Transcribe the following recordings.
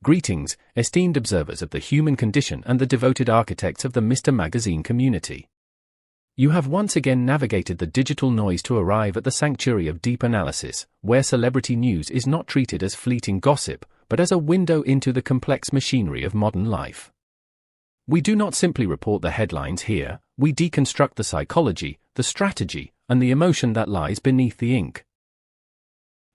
Greetings, esteemed observers of the human condition and the devoted architects of the Mr. Magazine community. You have once again navigated the digital noise to arrive at the sanctuary of deep analysis, where celebrity news is not treated as fleeting gossip, but as a window into the complex machinery of modern life. We do not simply report the headlines here, we deconstruct the psychology, the strategy, and the emotion that lies beneath the ink.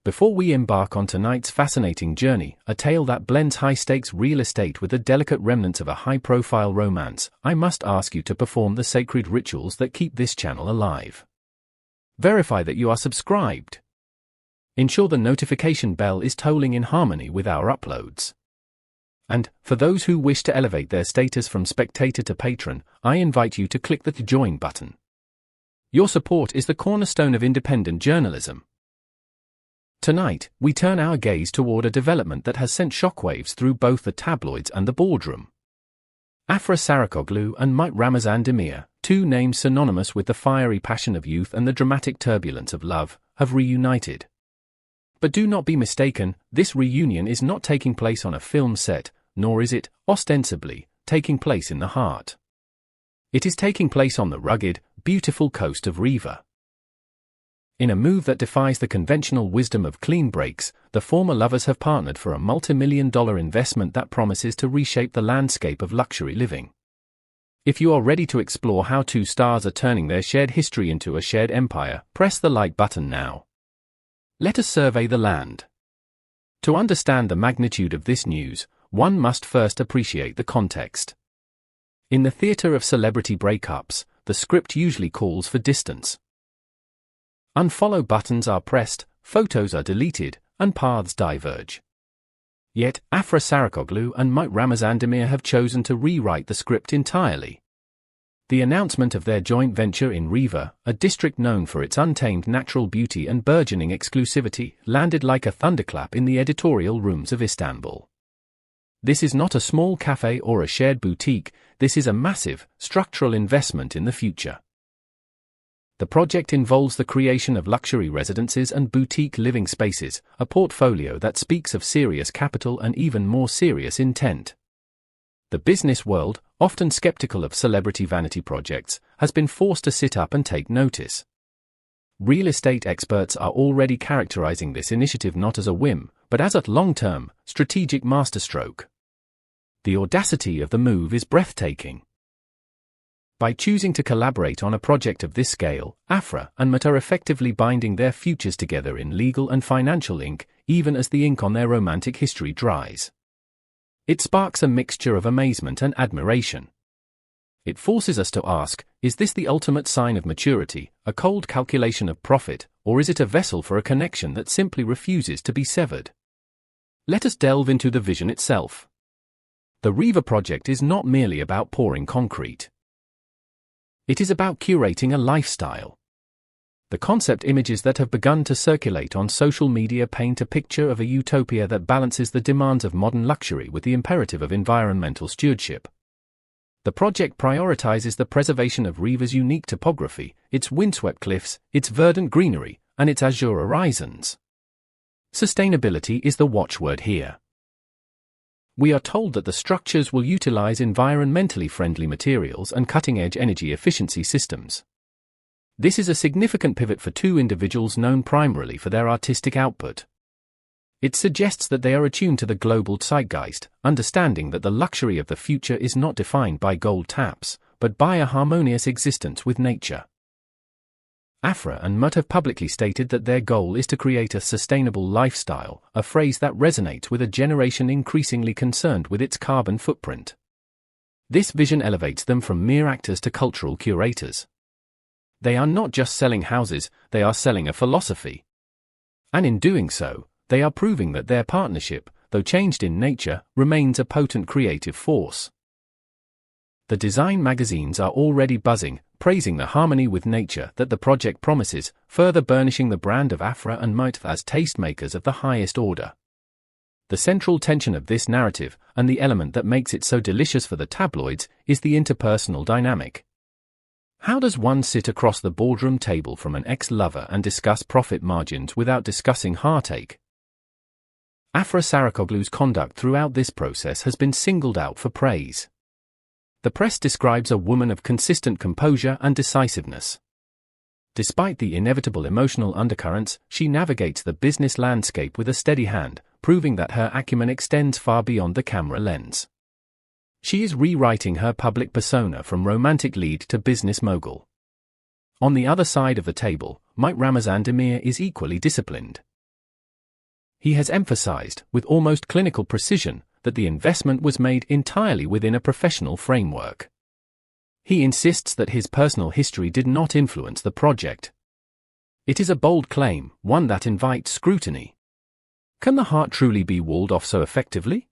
Before we embark on tonight's fascinating journey, a tale that blends high-stakes real estate with the delicate remnants of a high-profile romance, I must ask you to perform the sacred rituals that keep this channel alive. Verify that you are subscribed. Ensure the notification bell is tolling in harmony with our uploads. And, for those who wish to elevate their status from spectator to patron, I invite you to click the Join button. Your support is the cornerstone of independent journalism. Tonight, we turn our gaze toward a development that has sent shockwaves through both the tabloids and the boardroom. Afra Saraçoğlu and Mert Ramazan Demir, two names synonymous with the fiery passion of youth and the dramatic turbulence of love, have reunited. But do not be mistaken, this reunion is not taking place on a film set, nor is it, ostensibly, taking place in the heart. It is taking place on the rugged, beautiful coast of Rever. In a move that defies the conventional wisdom of clean breaks, the former lovers have partnered for a multi-million-dollar investment that promises to reshape the landscape of luxury living. If you are ready to explore how two stars are turning their shared history into a shared empire, press the like button now. Let us survey the land. To understand the magnitude of this news, one must first appreciate the context. In the theater of celebrity breakups, the script usually calls for distance. Unfollow buttons are pressed, photos are deleted, and paths diverge. Yet, Afra Saraçoğlu and Mert Ramazan Demir have chosen to rewrite the script entirely. The announcement of their joint venture in Rever, a district known for its untamed natural beauty and burgeoning exclusivity, landed like a thunderclap in the editorial rooms of Istanbul. This is not a small cafe or a shared boutique, this is a massive, structural investment in the future. The project involves the creation of luxury residences and boutique living spaces, a portfolio that speaks of serious capital and even more serious intent. The business world, often skeptical of celebrity vanity projects, has been forced to sit up and take notice. Real estate experts are already characterizing this initiative not as a whim, but as a long-term, strategic masterstroke. The audacity of the move is breathtaking. By choosing to collaborate on a project of this scale, Afra and Mert are effectively binding their futures together in legal and financial ink, even as the ink on their romantic history dries. It sparks a mixture of amazement and admiration. It forces us to ask, is this the ultimate sign of maturity, a cold calculation of profit, or is it a vessel for a connection that simply refuses to be severed? Let us delve into the vision itself. The Rever project is not merely about pouring concrete. It is about curating a lifestyle. The concept images that have begun to circulate on social media paint a picture of a utopia that balances the demands of modern luxury with the imperative of environmental stewardship. The project prioritizes the preservation of Rever's unique topography, its windswept cliffs, its verdant greenery, and its azure horizons. Sustainability is the watchword here. We are told that the structures will utilize environmentally friendly materials and cutting-edge energy efficiency systems. This is a significant pivot for two individuals known primarily for their artistic output. It suggests that they are attuned to the global zeitgeist, understanding that the luxury of the future is not defined by gold taps, but by a harmonious existence with nature. Afra and Mert have publicly stated that their goal is to create a sustainable lifestyle, a phrase that resonates with a generation increasingly concerned with its carbon footprint. This vision elevates them from mere actors to cultural curators. They are not just selling houses, they are selling a philosophy. And in doing so, they are proving that their partnership, though changed in nature, remains a potent creative force. The design magazines are already buzzing, praising the harmony with nature that the project promises, further burnishing the brand of Afra and Mert as tastemakers of the highest order. The central tension of this narrative, and the element that makes it so delicious for the tabloids, is the interpersonal dynamic. How does one sit across the boardroom table from an ex-lover and discuss profit margins without discussing heartache? Afra Saraçoğlu's conduct throughout this process has been singled out for praise. The press describes a woman of consistent composure and decisiveness. Despite the inevitable emotional undercurrents, she navigates the business landscape with a steady hand, proving that her acumen extends far beyond the camera lens. She is rewriting her public persona from romantic lead to business mogul. On the other side of the table, Mert Ramazan Demir is equally disciplined. He has emphasized, with almost clinical precision, that the investment was made entirely within a professional framework. He insists that his personal history did not influence the project. It is a bold claim, one that invites scrutiny. Can the heart truly be walled off so effectively?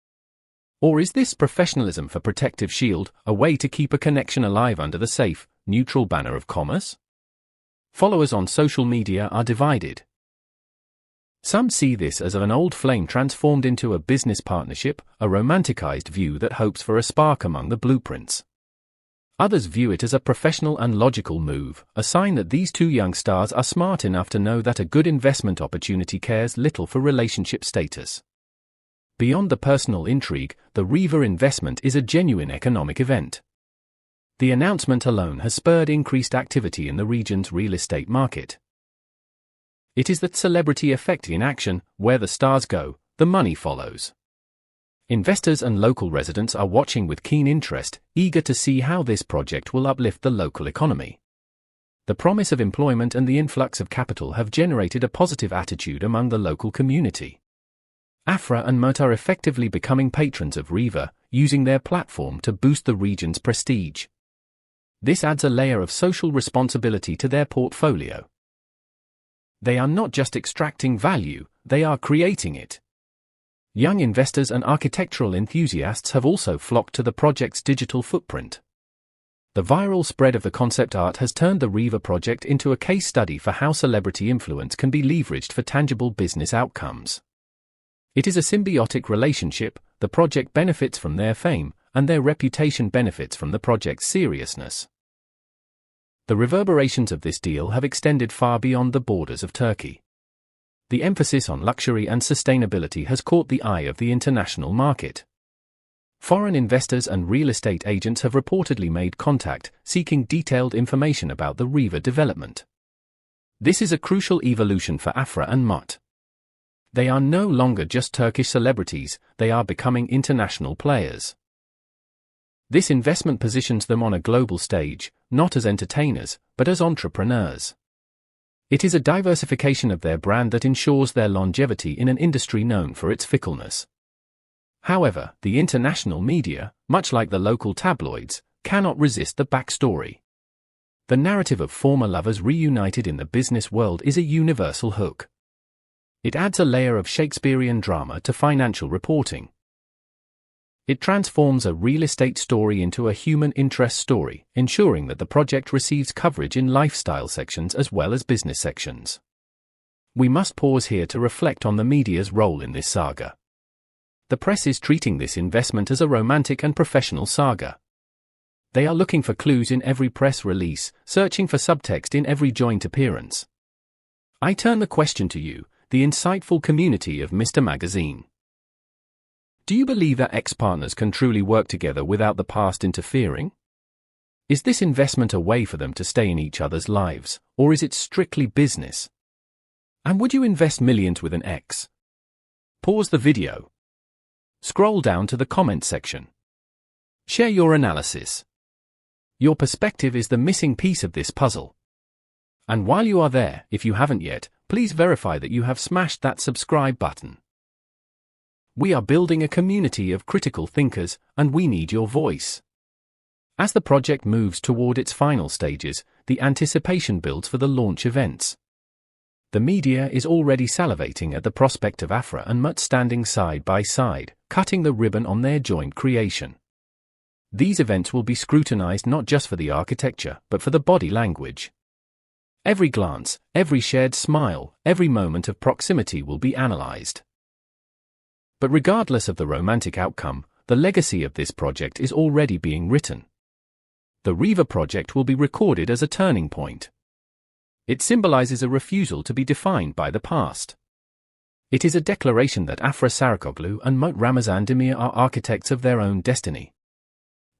Or is this professionalism for protective shield, a way to keep a connection alive under the safe, neutral banner of commerce? Followers on social media are divided. Some see this as an old flame transformed into a business partnership, a romanticized view that hopes for a spark among the blueprints. Others view it as a professional and logical move, a sign that these two young stars are smart enough to know that a good investment opportunity cares little for relationship status. Beyond the personal intrigue, the Rever investment is a genuine economic event. The announcement alone has spurred increased activity in the region's real estate market. It is the celebrity effect in action: where the stars go, the money follows. Investors and local residents are watching with keen interest, eager to see how this project will uplift the local economy. The promise of employment and the influx of capital have generated a positive attitude among the local community. Afra and Mert are effectively becoming patrons of Rever, using their platform to boost the region's prestige. This adds a layer of social responsibility to their portfolio. They are not just extracting value, they are creating it. Young investors and architectural enthusiasts have also flocked to the project's digital footprint. The viral spread of the concept art has turned the Rever project into a case study for how celebrity influence can be leveraged for tangible business outcomes. It is a symbiotic relationship: the project benefits from their fame, and their reputation benefits from the project's seriousness. The reverberations of this deal have extended far beyond the borders of Turkey. The emphasis on luxury and sustainability has caught the eye of the international market. Foreign investors and real estate agents have reportedly made contact, seeking detailed information about the Rever development. This is a crucial evolution for Afra and Mert. They are no longer just Turkish celebrities, they are becoming international players. This investment positions them on a global stage, not as entertainers, but as entrepreneurs. It is a diversification of their brand that ensures their longevity in an industry known for its fickleness. However, the international media, much like the local tabloids, cannot resist the backstory. The narrative of former lovers reunited in the business world is a universal hook. It adds a layer of Shakespearean drama to financial reporting. It transforms a real estate story into a human interest story, ensuring that the project receives coverage in lifestyle sections as well as business sections. We must pause here to reflect on the media's role in this saga. The press is treating this investment as a romantic and professional saga. They are looking for clues in every press release, searching for subtext in every joint appearance. I turn the question to you, the insightful community of Mr. Magazine. Do you believe that ex-partners can truly work together without the past interfering? Is this investment a way for them to stay in each other's lives, or is it strictly business? And would you invest millions with an ex? Pause the video. Scroll down to the comment section. Share your analysis. Your perspective is the missing piece of this puzzle. And while you are there, if you haven't yet, please verify that you have smashed that subscribe button. We are building a community of critical thinkers, and we need your voice. As the project moves toward its final stages, the anticipation builds for the launch events. The media is already salivating at the prospect of Afra and Mert standing side by side, cutting the ribbon on their joint creation. These events will be scrutinized not just for the architecture, but for the body language. Every glance, every shared smile, every moment of proximity will be analyzed. But regardless of the romantic outcome, the legacy of this project is already being written. The Rever project will be recorded as a turning point. It symbolizes a refusal to be defined by the past. It is a declaration that Afra Saraçoğlu and Mert Ramazan Demir are architects of their own destiny.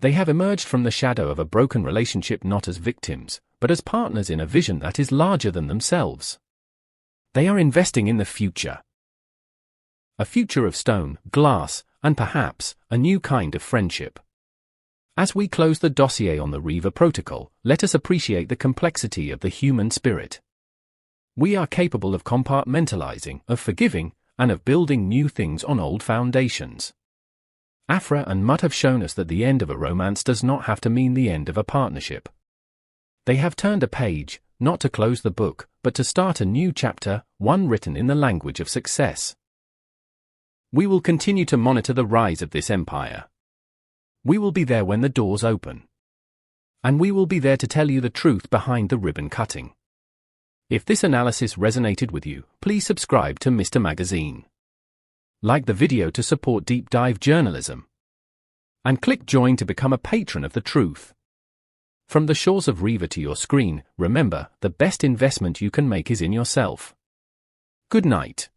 They have emerged from the shadow of a broken relationship not as victims, but as partners in a vision that is larger than themselves. They are investing in the future. A future of stone, glass, and perhaps, a new kind of friendship. As we close the dossier on the Rever protocol, let us appreciate the complexity of the human spirit. We are capable of compartmentalizing, of forgiving, and of building new things on old foundations. Afra and Mert have shown us that the end of a romance does not have to mean the end of a partnership. They have turned a page, not to close the book, but to start a new chapter, one written in the language of success. We will continue to monitor the rise of this empire. We will be there when the doors open. And we will be there to tell you the truth behind the ribbon cutting. If this analysis resonated with you, please subscribe to Mr. Magazine. Like the video to support deep dive journalism. And click join to become a patron of the truth. From the shores of Rever to your screen, remember, the best investment you can make is in yourself. Good night.